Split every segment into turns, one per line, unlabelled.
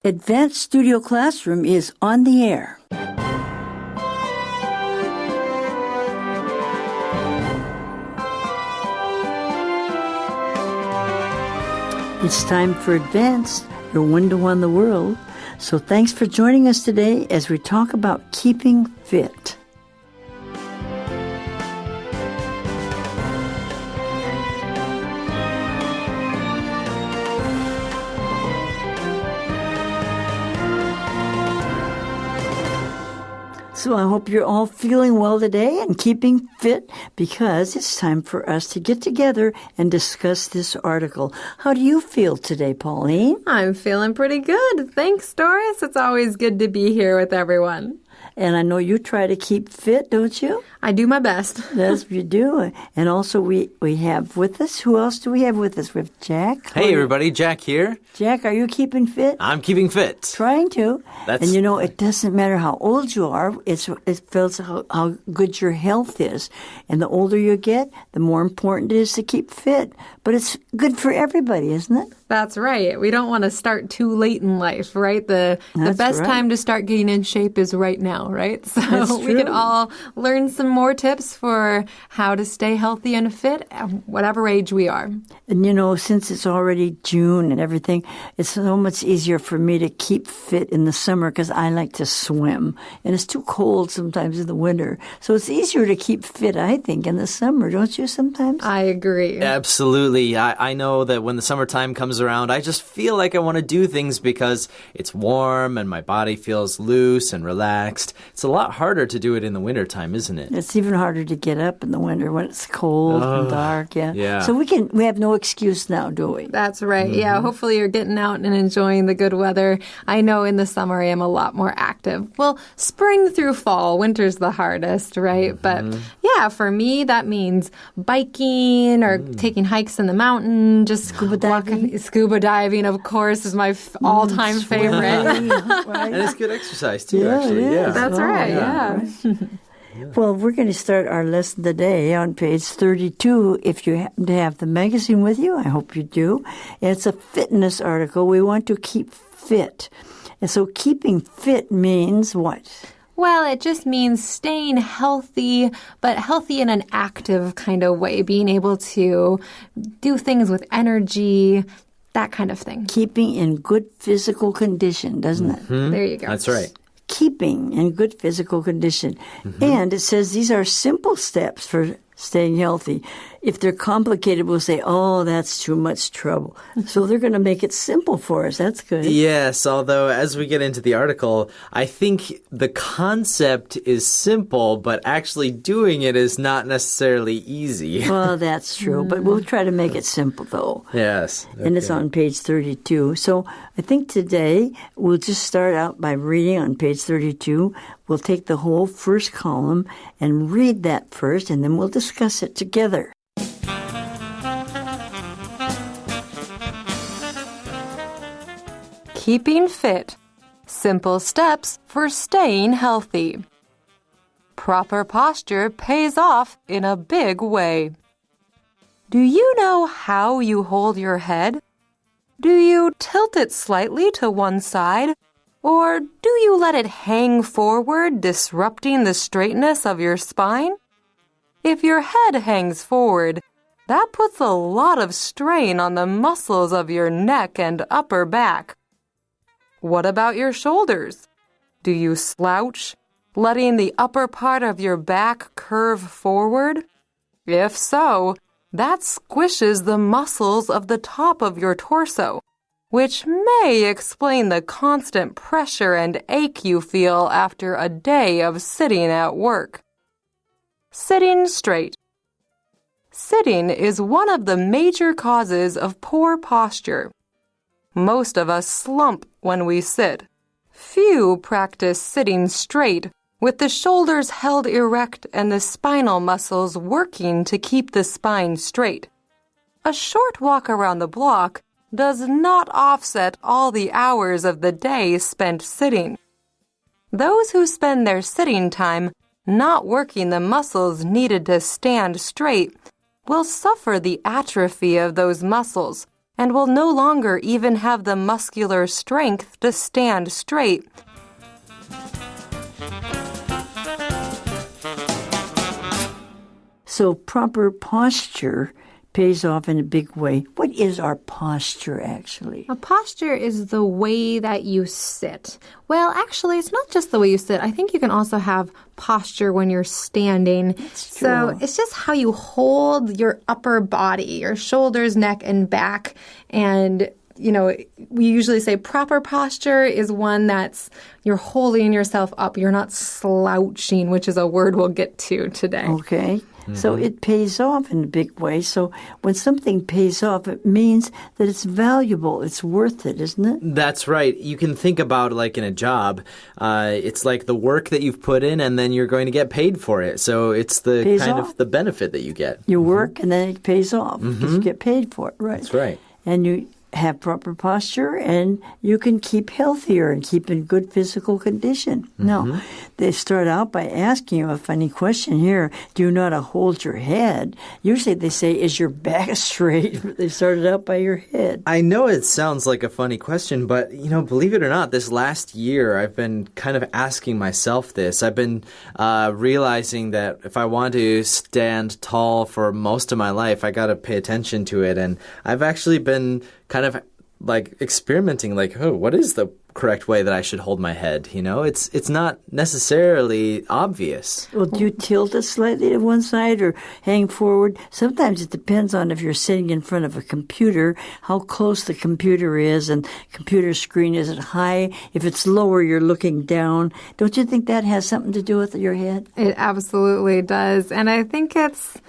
Advanced Studio Classroom is on the air. It's time for Advanced, your window on the world. So thanks for joining us today as we talk about keeping fit. So I hope you're all feeling well today and keeping fit because it's time for us to get together and discuss this article. How do you feel today, Pauline?
I'm feeling pretty good. Thanks, Doris. It's always good to be here with everyone.
And I know you try to keep fit, don't you?
I do my best.
That's what you do. And also we have with us, who else do we have with us? We have Jack.
Hey, everybody. Jack here.
Jack, are you keeping fit?
I'm keeping fit.
Trying to. And you know, it doesn't matter how old you are. It feels how good your health is. And the older you get, the more important it is to keep fit. But it's good for everybody, isn't it?
That's right. We don't want to start too late in life, right? The best time to start getting in shape is right now, right? So we can all learn some more tips for how to stay healthy and fit at whatever age we are.
And you know, since it's already June and everything, it's so much easier for me to keep fit in the summer because I like to swim. And it's too cold sometimes in the winter. So it's easier to keep fit, I think, in the summer, don't you sometimes?
I agree.
Absolutely. I know that when the summertime comes around, I just feel like I want to do things because it's warm and my body feels loose and relaxed. It's a lot harder to do it in the wintertime, isn't it?
It's even harder to get up in the winter when it's cold and dark. Yeah. So we have no excuse now, do we?
That's right. Mm-hmm. Yeah. Hopefully you're getting out and enjoying the good weather. I know in the summer I am a lot more active. Well, spring through fall, winter's the hardest, right?
Mm-hmm.
But yeah, for me that means biking or taking hikes in the mountain, just
scuba diving.
Scuba diving, of course, is my all-time favorite.
Right. And it's good exercise too, actually.
Yeah. That's right. Yeah.
Well, we're going to start our lesson today on page 32. If you happen to have the magazine with you, I hope you do. It's a fitness article. We want to keep fit. And so keeping fit means what?
Well, it just means staying healthy, but healthy in an active kind of way, being able to do things with energy, that kind of thing.
Keeping in good physical condition, doesn't it?
There you go.
That's right.
Keeping in good physical condition. And it says these are simple steps for staying healthy. If they're complicated, we'll say, oh, that's too much trouble. So they're going to make it simple for us. That's good.
Yes, although as we get into the article, I think the concept is simple, but actually doing it is not necessarily easy.
Well, that's true. But we'll try to make it simple, though.
Yes. Okay.
And it's on page 32. So I think today we'll just start out by reading on page 32. We'll take the whole first column and read that first, and then we'll discuss it together.
Keeping fit. Simple steps for staying healthy. Proper posture pays off in a big way. Do you know how you hold your head? Do you tilt it slightly to one side? Or do you let it hang forward, disrupting the straightness of your spine? If your head hangs forward, that puts a lot of strain on the muscles of your neck and upper back. What about your shoulders? Do you slouch, letting the upper part of your back curve forward? If so, that squishes the muscles of the top of your torso, which may explain the constant pressure and ache you feel after a day of sitting at work. Sitting straight. Sitting is one of the major causes of poor posture. Most of us slump when we sit. Few practice sitting straight, with the shoulders held erect and the spinal muscles working to keep the spine straight. A short walk around the block does not offset all the hours of the day spent sitting. Those who spend their sitting time not working the muscles needed to stand straight will suffer the atrophy of those muscles and will no longer even have the muscular strength to stand straight.
So proper posture pays off in a big way. What is our posture, actually?
A posture is the way that you sit. Well, actually, it's not just the way you sit. I think you can also have posture when you're standing.
That's
So
true.
it's just how you hold your upper body, your shoulders, neck, and back. And we usually say proper posture is one that's you're holding yourself up. You're not slouching, which is a word we'll get to today.
Okay. So it pays off in a big way. So when something pays off, it means that it's valuable. It's worth it, isn't it?
That's right. You can think about like in a job, it's like the work that you've put in and then you're going to get paid for it. So it's the
Pays
kind
off.
of the benefit that you get.
You work and then it pays off because you get paid for it, right?
That's right.
And you have proper posture and you can keep healthier and keep in good physical condition. Now, they start out by asking you a funny question here. Do you know how to hold your head? Usually they say, is your back straight? They started out by your head.
I know it sounds like a funny question, but, believe it or not, this last year I've been kind of asking myself this. I've been realizing that if I want to stand tall for most of my life, I got to pay attention to it. And I've actually been kind of like experimenting, like, what is the correct way that I should hold my head? It's not necessarily obvious.
Well, do you tilt it slightly to one side or hang forward? Sometimes it depends on if you're sitting in front of a computer, how close the computer is, and computer screen, is it high? If it's lower, you're looking down. Don't you think that has something to do with your head?
It absolutely does. And I think it's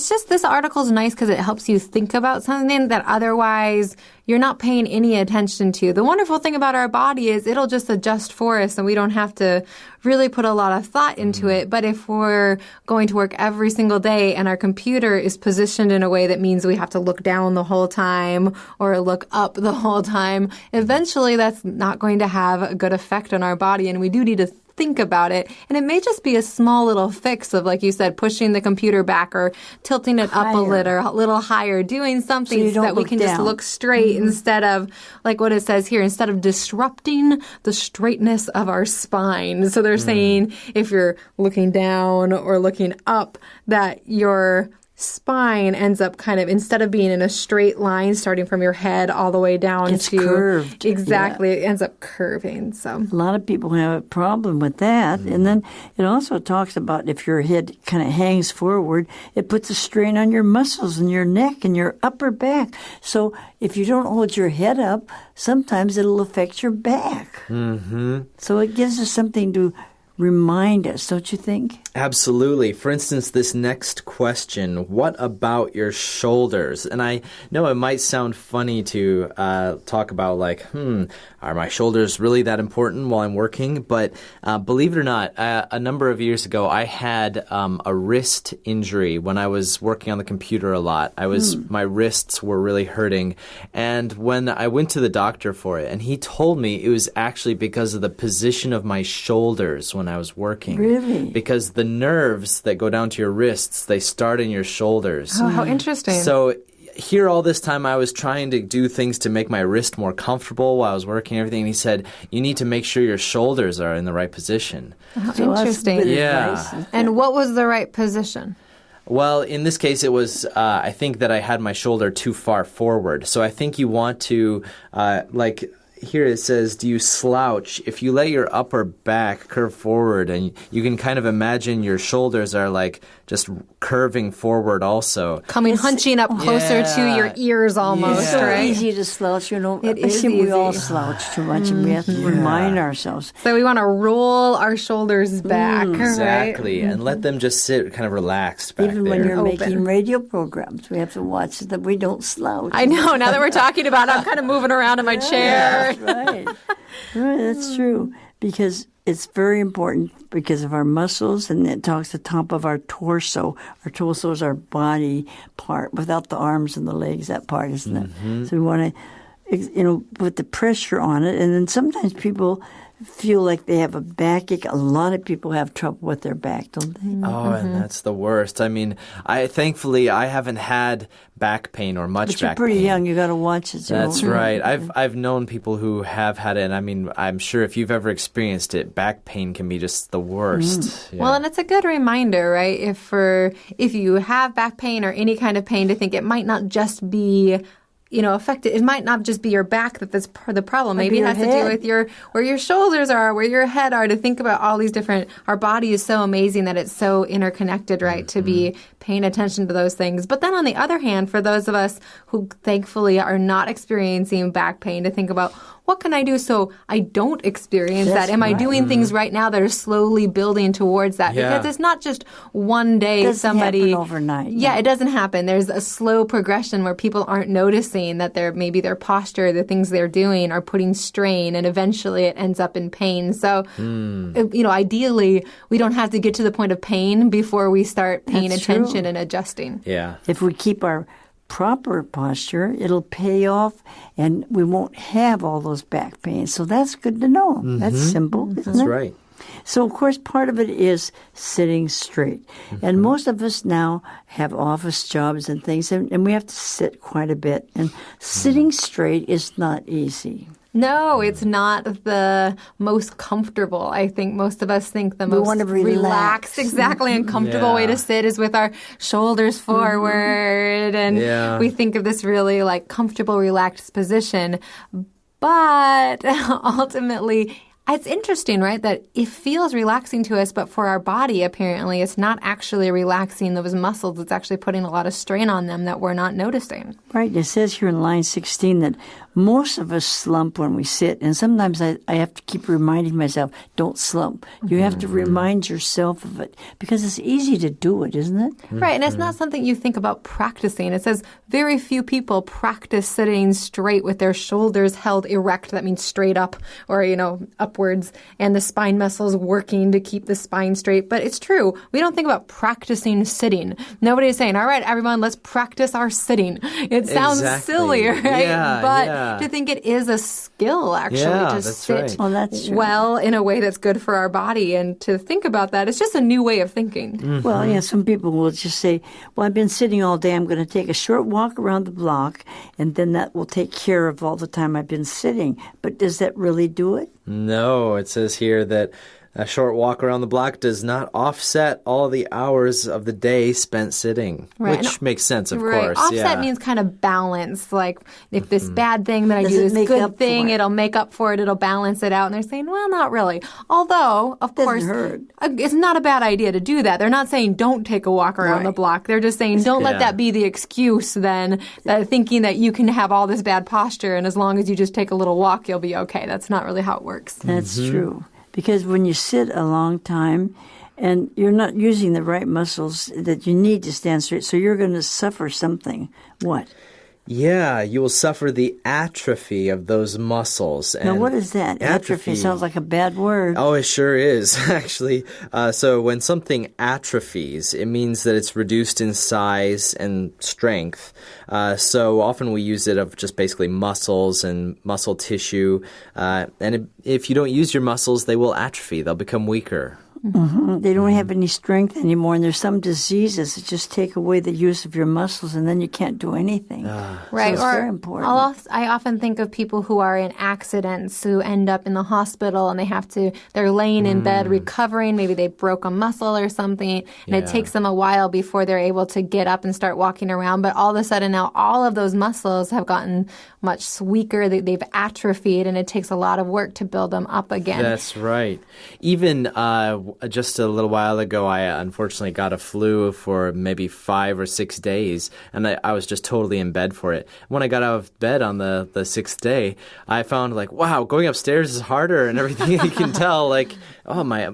just this article is nice because it helps you think about something that otherwise you're not paying any attention to. The wonderful thing about our body is it'll just adjust for us and we don't have to really put a lot of thought into it. But if we're going to work every single day and our computer is positioned in a way that means we have to look down the whole time or look up the whole time, eventually that's not going to have a good effect on our body, and we do need to think about it. And it may just be a small little fix of, like you said, pushing the computer back or tilting it up a little higher, doing something so that we can just look straight instead of, like what it says here, instead of disrupting the straightness of our spine. So they're saying if you're looking down or looking up, that your spine ends up kind of, instead of being in a straight line starting from your head all the way down
It's
to
curved.
Exactly.
Yeah.
It ends up curving. So
A lot of people have a problem with that. And then it also talks about if your head kind of hangs forward, it puts a strain on your muscles and your neck and your upper back. So if you don't hold your head up, sometimes it'll affect your back. So it gives us something to remind us, don't you think?
Absolutely. For instance, this next question, what about your shoulders? And I know it might sound funny to talk about like, are my shoulders really that important while I'm working? But believe it or not, a number of years ago, I had a wrist injury when I was working on the computer a lot. My wrists were really hurting. And when I went to the doctor for it, and he told me it was actually because of the position of my shoulders when I was working.
Really?
Because the nerves that go down to your wrists, they start in your shoulders.
Oh, how interesting.
So here all this time I was trying to do things to make my wrist more comfortable while I was working and everything. And he said, you need to make sure your shoulders are in the right position.
How
So that's
interesting.
good
Yeah.
advice, isn't it?
And what was the right position?
Well, in this case, it was, I think that I had my shoulder too far forward. So I think you want to, here it says, do you slouch? If you let your upper back curve forward, and you can kind of imagine your shoulders are like just curving forward also.
Hunching up closer to your ears almost,
It's so
right?
easy to slouch,
It
I
is
think we all
easy.
slouch too much, and we have to remind ourselves.
So we want to roll our shoulders back, right?
Exactly. And let them just sit kind of relaxed back
Even
there.
when you're
Open.
making radio programs, we have to watch that we don't slouch.
I know. Now that we're talking about it, I'm kind of moving around in my chair.
That's right. Right, that's true. Because it's very important because of our muscles, and it talks the top of our torso. Our torso is our body part, without the arms and the legs, that part, isn't it? So we want to, put the pressure on it. And then sometimes people feel like they have a backache. A lot of people have trouble with their back, don't they?
Oh, and that's the worst. I mean, thankfully I haven't had back pain or much
But you're
back
pretty
pain.
young. You got to watch it.
That's right. I've known people who have had it, and I mean, I'm sure if you've ever experienced it, back pain can be just the worst. Yeah.
Well, and it's a good reminder, right? If you have back pain or any kind of pain, to think it might not just be affected. It might not just be your back that's the problem. Maybe it has to do with where your shoulders are, where your head are, to think about all these different, our body is so amazing that it's so interconnected, right? To be paying attention to those things. But then on the other hand, for those of us who thankfully are not experiencing back pain, to think about, what can I do so I don't experience that? Am I doing things right now that are slowly building towards that?
Yeah.
Because it's not just one day
Doesn't happen overnight.
Yeah, it doesn't happen. There's a slow progression where people aren't noticing that maybe their posture, the things they're doing are putting strain, and eventually it ends up in pain. So, ideally, we don't have to get to the point of pain before we start paying attention and adjusting.
Yeah.
If we keep our proper posture, it'll pay off and we won't have all those back pains. So that's good to know. That's simple, isn't
That's
it?
right.
So, of course, part of it is sitting straight. And most of us now have office jobs and things, and we have to sit quite a bit. And sitting straight is not easy.
No, it's not the most comfortable. I think most of us think the
We
most
want to relax.
exactly, and comfortable way
Yeah.
to sit is with our shoulders forward. And we think of this really like comfortable, relaxed position. But ultimately, it's interesting, right, that it feels relaxing to us, but for our body, apparently, it's not actually relaxing those muscles. It's actually putting a lot of strain on them that we're not noticing.
Right. It says here in line 16 that most of us slump when we sit. And sometimes I have to keep reminding myself, don't slump. You have to remind yourself of it because it's easy to do it, isn't it?
Right. And it's not something you think about practicing. It says very few people practice sitting straight with their shoulders held erect. That means straight up or, upwards, and the spine muscles working to keep the spine straight. But it's true. We don't think about practicing sitting. Nobody is saying, all right, everyone, let's practice our sitting. It sounds silly, right?
Yeah,
but to think it is a skill, actually, to sit
right.
Well, that's true.
well in a way that's good for our body. And to think about that, it's just a new way of thinking.
Well, yeah, some people will just say, well, I've been sitting all day. I'm going to take a short walk around the block, and then that will take care of all the time I've been sitting. But does that really do it?
No, it says here that a short walk around the block does not offset all the hours of the day spent sitting,
Right.
which makes sense, of
Right.
course.
Offset means kind of balance. Like if this bad thing that I
Does
do,
it
this
make
good
up for
thing,
it?
it'll make up for it. It'll balance it out. And they're saying, well, not really. Although, of course,
hurt.
It's not a bad idea to do that. They're not saying don't take a walk around the block. They're just saying don't let that be the excuse then, that thinking that you can have all this bad posture and as long as you just take a little walk, you'll be okay. That's not really how it works.
That's true. Because when you sit a long time and you're not using the right muscles that you need to stand straight, so you're going to suffer something. What?
Yeah, you will suffer the atrophy of those muscles.
Now,
And
what is that? Atrophy sounds like a bad word.
Oh, it sure is, actually. So when something atrophies, it means that it's reduced in size and strength. So often we use it of just basically muscles and muscle tissue. If you don't use your muscles, they will atrophy. They'll become weaker.
Mm-hmm. They don't have any strength anymore, and there's some diseases that just take away the use of your muscles, and then you can't do anything.
Right.
So it's very important.
I often think of people who are in accidents who end up in the hospital and they're laying in bed recovering. Maybe they broke a muscle or something, and it takes them a while before they're able to get up and start walking around. But all of a sudden now all of those muscles have gotten much weaker. They've atrophied, and it takes a lot of work to build them up again.
That's right. Even just a little while ago, I unfortunately got a flu for maybe 5 or 6 days, and I was just totally in bed for it. When I got out of bed on the 6th day, I found wow, going upstairs is harder and everything. You can tell,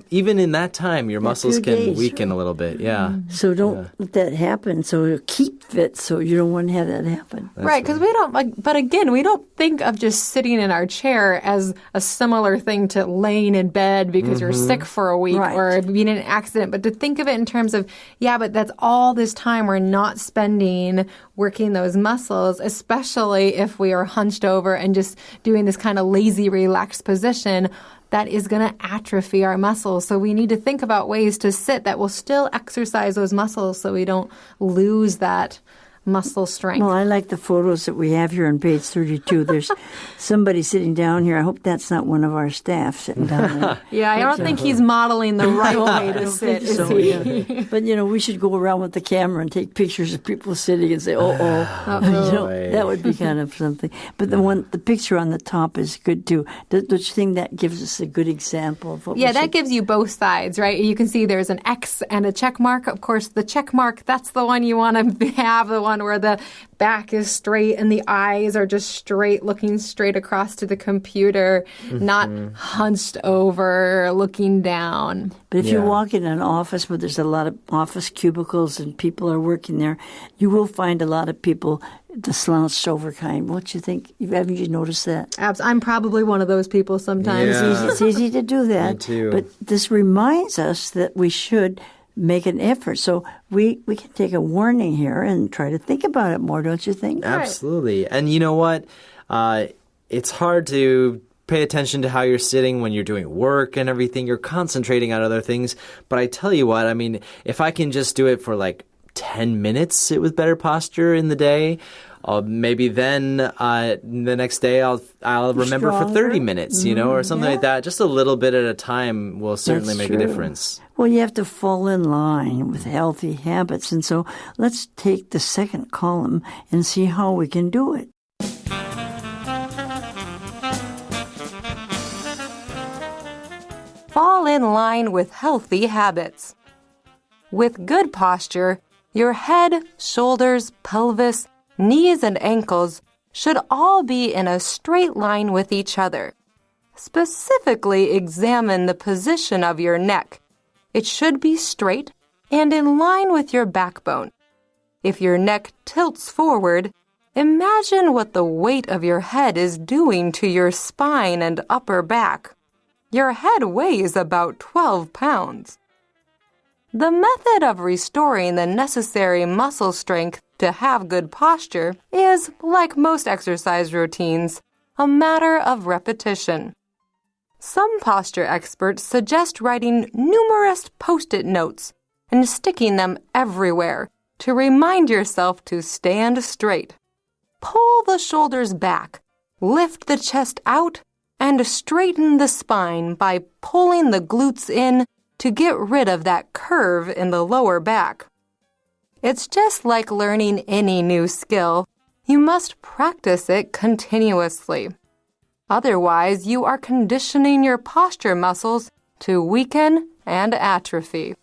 even in that time, your muscles can weaken a little bit. Yeah.
So don't let that happen. So keep fit, so you don't want to have that happen.
Right, because we don't, but again, we don't think of just sitting in our chair as a similar thing to laying in bed because you're sick for a week.
Right.
or being in an accident, but to think of it in terms of, yeah, but that's all this time we're not spending working those muscles, especially if we are hunched over and just doing this kind of lazy, relaxed position. That is going to atrophy our muscles. So we need to think about ways to sit that will still exercise those muscles so we don't lose that muscle strength.
Well, I like the photos that we have here on page 32. There's somebody sitting down here. I hope that's not one of our staff sitting down there.
Yeah, I don't think he's modeling the right way to sit, is
So,
he?
yeah. But, we should go around with the camera and take pictures of people sitting and say, that would be kind of something. But the picture on the top is good, too. Don't you think that gives us a good example of what
Yeah, that gives you both sides, right? You can see there's an X and a check mark. Of course, the check mark, that's the one you want to have, the one where the back is straight and the eyes are just straight, looking straight across to the computer, not hunched over, looking down.
But if you walk in an office where there's a lot of office cubicles and people are working there, you will find a lot of people the slouched over kind. What do you think? Haven't you noticed that?
I'm probably one of those people sometimes.
Yeah.
It's easy to do that.
Me too.
But this reminds us that we should make an effort. So we can take a warning here and try to think about it more, don't you think?
Absolutely. And you know what? It's hard to pay attention to how you're sitting when you're doing work and everything. You're concentrating on other things. But I tell you what, I mean, if I can just do it for like 10 minutes, sit with better posture in the day, maybe then the next day I'll remember for 30 minutes, or something like that. Just a little bit at a time will certainly
That's
make
true.
a difference.
Well, you have to fall in line with healthy habits. And so let's take the second column and see how we can do it.
Fall in line with healthy habits. With good posture, your head, shoulders, pelvis, knees, and ankles should all be in a straight line with each other. Specifically, examine the position of your neck. It should be straight and in line with your backbone. If your neck tilts forward, imagine what the weight of your head is doing to your spine and upper back. Your head weighs about 12 pounds. The method of restoring the necessary muscle strength to have good posture is, like most exercise routines, a matter of repetition. Some posture experts suggest writing numerous Post-it notes and sticking them everywhere to remind yourself to stand straight. Pull the shoulders back, lift the chest out, and straighten the spine by pulling the glutes in to get rid of that curve in the lower back. It's just like learning any new skill. You must practice it continuously. Otherwise, you are conditioning your posture muscles to weaken and atrophy.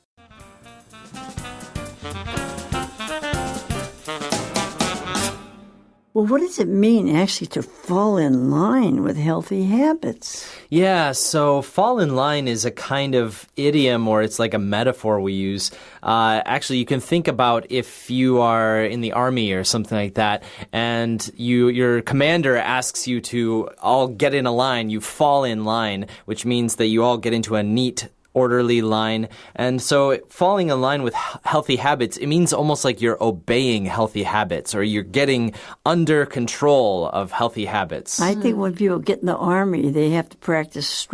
Well, what does it mean actually to fall in line with healthy habits?
Yeah, so fall in line is a kind of idiom, or it's like a metaphor we use. Actually, you can think about if you are in the army or something like that, and your commander asks you to all get in a line, you fall in line, which means that you all get into a neat orderly line. And so falling in line with healthy habits, it means almost like you're obeying healthy habits, or you're getting under control of healthy habits.
I think when people get in the army, they have to practice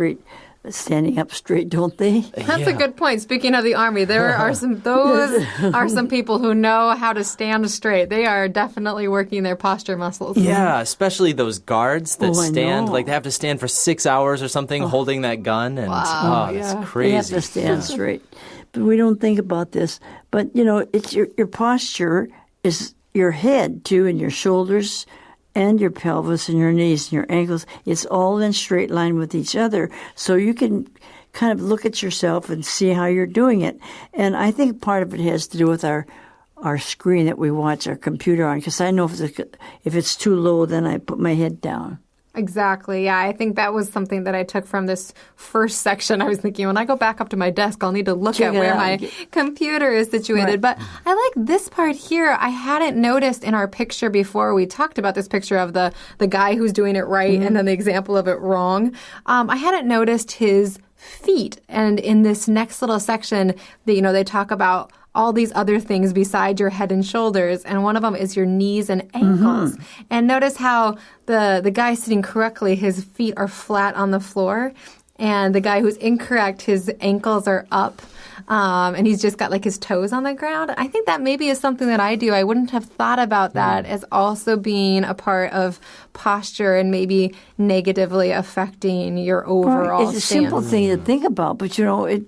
standing up straight, don't they?
That's a good point. Speaking of the army, there are some people who know how to stand straight. They are definitely working their posture muscles.
Yeah, especially those guards that
I
stand,
know.
like they have to stand for 6 hours or something holding that gun. And that's crazy.
They have to stand straight. But we don't think about this. But, it's your posture is your head, too, and your shoulders and your pelvis and your knees and your ankles. It's all in straight line with each other. So you can kind of look at yourself and see how you're doing it. And I think part of it has to do with our screen that we watch our computer on, because I know if it's too low, then I put my head down.
Exactly. Yeah, I think that was something that I took from this first section. I was thinking, when I go back up to my desk, I'll need to look at where my computer is situated.
Right.
But I like this part here. I hadn't noticed in our picture before. We talked about this picture of the guy who's doing it right and then the example of it wrong. I hadn't noticed his feet. And in this next little section, they talk about all these other things beside your head and shoulders, and one of them is your knees and ankles. And notice how the guy sitting correctly, his feet are flat on the floor, and the guy who's incorrect, his ankles are up. And he's just got like his toes on the ground. I think that maybe is something that I do. I wouldn't have thought about that as also being a part of posture and maybe negatively affecting your overall
It's a
stance.
simple thing to think about, but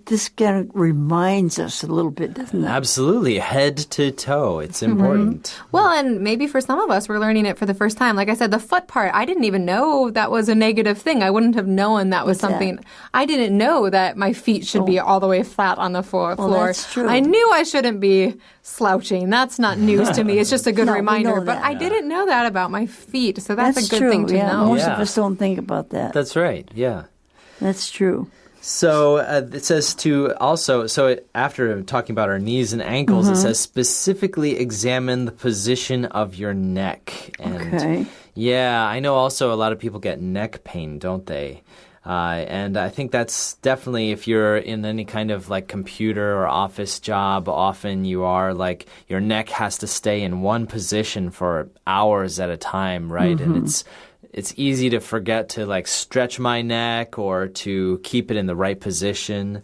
this kind of reminds us a little bit, doesn't it?
Absolutely. Head to toe. It's important.
Well, and maybe for some of us, we're learning it for the first time. Like I said, the foot part, I didn't even know that was a negative thing. I wouldn't have known that was something. I didn't know that my feet should be all the way flat on the floor.
That's true.
I knew I shouldn't be slouching. That's not news to me. It's just a good
No, we
reminder.
know
But
that.
I didn't know that about my feet. So that's a good
true.
thing to know.
Most
Yeah.
of us don't think about that.
That's right. Yeah.
That's true.
So it says to also, after talking about our knees and ankles, it says specifically examine the position of your neck. And
Okay.
yeah, I know also a lot of people get neck pain, don't they? And I think that's definitely, if you're in any kind of like computer or office job, often you are like, your neck has to stay in one position for hours at a time, right? And it's easy to forget to like stretch my neck or to keep it in the right position.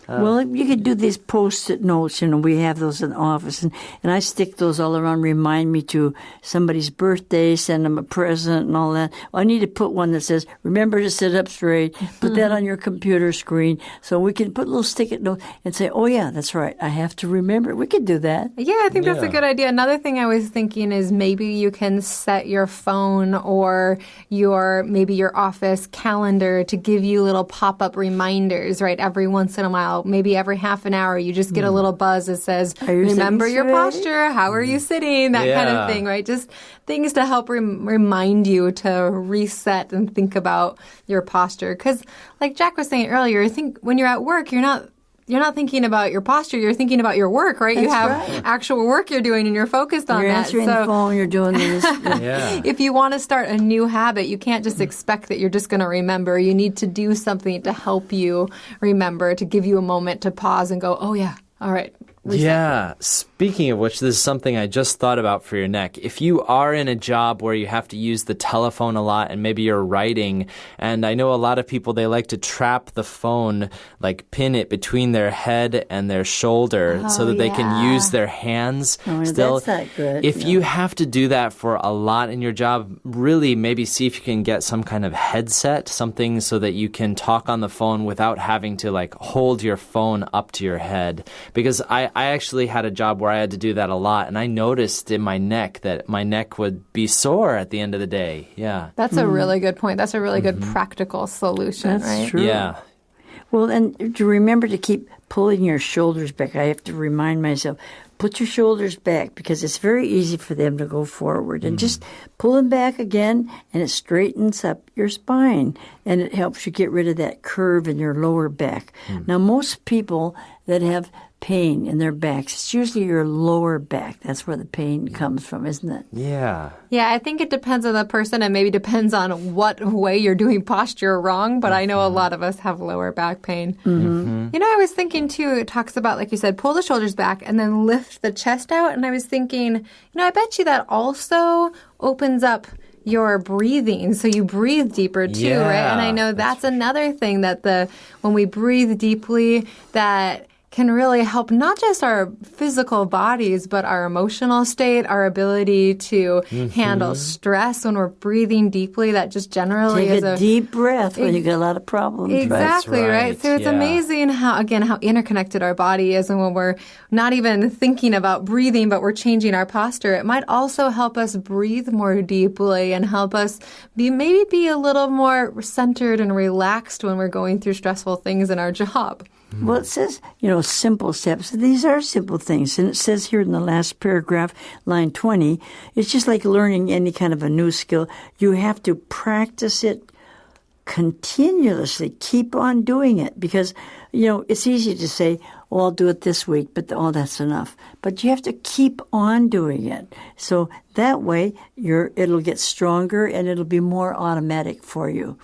Well, you could do these Post-it notes. We have those in the office, and I stick those all around. Remind me to somebody's birthday, send them a present, and all that. Well, I need to put one that says, "Remember to sit up straight." Put that on your computer screen, so we can put little stick-it notes and say, "Oh yeah, that's right. I have to remember." We could do that.
Yeah, I think that's a good idea. Another thing I was thinking is maybe you can set your phone or maybe your office calendar to give you little pop-up reminders, right? Every once in a while, maybe every half an hour, you just get a little buzz that says, remember your posture, how are you sitting, that kind of thing, right? Just things to help remind you to reset and think about your posture. Because like Jack was saying earlier, I think when you're at work, you're not thinking about your posture. You're thinking about your work, right? You have actual work you're doing and you're focused on
You're
that.
answering the phone, you're doing this.
If you want to start a new habit, you can't just expect that you're just going to remember. You need to do something to help you remember, to give you a moment to pause and go, oh yeah, all right. Reset.
Yeah. Speaking of which, this is something I just thought about for your neck. If you are in a job where you have to use the telephone a lot and maybe you're writing, and I know a lot of people, they like to trap the phone, like pin it between their head and their shoulder so that they can use their hands still.
That's not good.
If you have to do that for a lot in your job, really maybe see if you can get some kind of headset, something so that you can talk on the phone without having to like hold your phone up to your head. Because I actually had a job where I had to do that a lot, and I noticed in my neck that my neck would be sore at the end of the day. Yeah.
That's a really good point. That's a really good practical solution,
That's
right?
true.
Yeah.
Well, and to remember to keep pulling your shoulders back. I have to remind myself, put your shoulders back, because it's very easy for them to go forward. And just pull them back again, and it straightens up your spine, and it helps you get rid of that curve in your lower back. Now, most people that have pain in their backs, it's usually your lower back. That's where the pain comes from, isn't it?
Yeah.
Yeah, I think it depends on the person and maybe depends on what way you're doing posture wrong, but I know a lot of us have lower back pain. I was thinking too, it talks about, like you said, pull the shoulders back and then lift the chest out. And I was thinking, I bet you that also opens up your breathing, so you breathe deeper too, right? And I know that's another thing that when we breathe deeply, that can really help not just our physical bodies, but our emotional state, our ability to handle stress when we're breathing deeply. That just generally
Take
is
a deep breath when you get a lot of problems.
Exactly,
That's
right?
right,
So it's
yeah.
amazing how interconnected our body is. And when we're not even thinking about breathing, but we're changing our posture, it might also help us breathe more deeply and help us be a little more centered and relaxed when we're going through stressful things in our job.
Well, it says, simple steps. These are simple things. And it says here in the last paragraph, line 20, it's just like learning any kind of a new skill. You have to practice it continuously. Keep on doing it. Because, it's easy to say, I'll do it this week, but that's enough. But you have to keep on doing it. So that way, it'll get stronger and it'll be more automatic for you.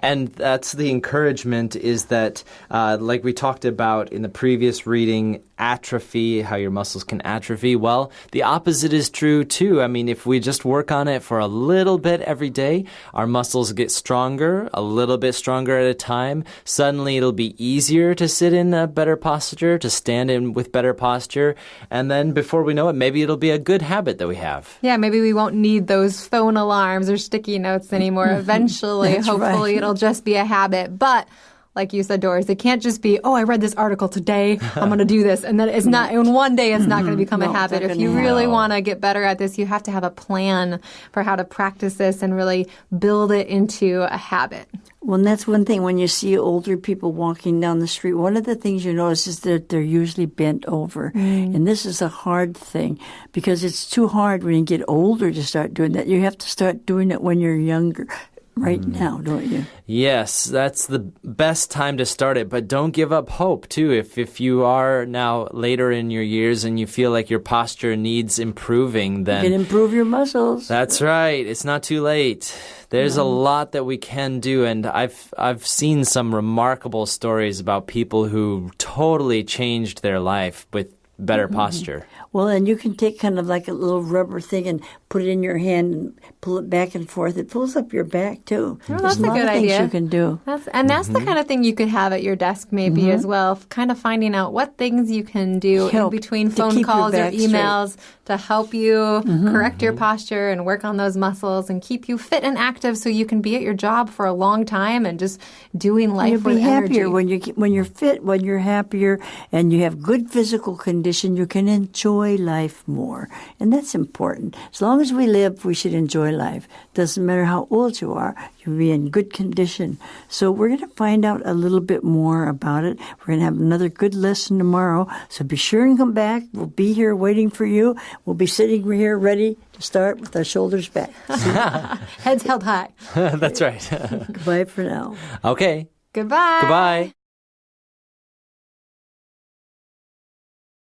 And that's the encouragement is that, like we talked about in the previous reading, atrophy, how your muscles can atrophy. Well, the opposite is true too. I mean, if we just work on it for a little bit every day, our muscles get stronger, a little bit stronger at a time. Suddenly it'll be easier to sit in a better posture, to stand in with better posture. And then before we know it, maybe it'll be a good habit that we have.
Yeah, maybe we won't need those phone alarms or sticky notes anymore. Eventually, hopefully, it'll just be a habit. But like you said, Doris, it can't just be, oh, I read this article today, I'm going to do this. And then it's not, in one day, it's not going to become a habit. If you really want to get better at this, you have to have a plan for how to practice this and really build it into a habit.
Well, and that's one thing when you see older people walking down the street, one of the things you notice is that they're usually bent over. And this is a hard thing because it's too hard when you get older to start doing that. You have to start doing it when you're younger. Right now, don't you?
Yes, that's the best time to start it, but don't give up hope, too. If you are now later in your years and you feel like your posture needs improving, then
you can improve your muscles.
That's right. It's not too late. There's a lot that we can do, and I've seen some remarkable stories about people who totally changed their life with better posture.
Well, and you can take kind of like a little rubber thing and put it in your hand and pull it back and forth. It pulls up your back, too.
Oh,
There's
that's a good
lot of
idea.
things you can do.
That's the kind of thing you could have at your desk maybe as well, kind of finding out what things you can do in between phone calls or emails to help you correct your posture and work on those muscles and keep you fit and active so you can be at your job for a long time and just doing life with energy.
You'll be happier when you're fit, when you're happier, and you have good physical condition, you can enjoy life more. And that's important. As long as we live, we should enjoy life. Doesn't matter how old you are, you'll be in good condition. So we're going to find out a little bit more about it. We're going to have another good lesson tomorrow. So be sure and come back. We'll be here waiting for you. We'll be sitting here ready to start with our shoulders back.
Heads held high.
That's right.
Goodbye for now.
Okay.
Goodbye.
Goodbye.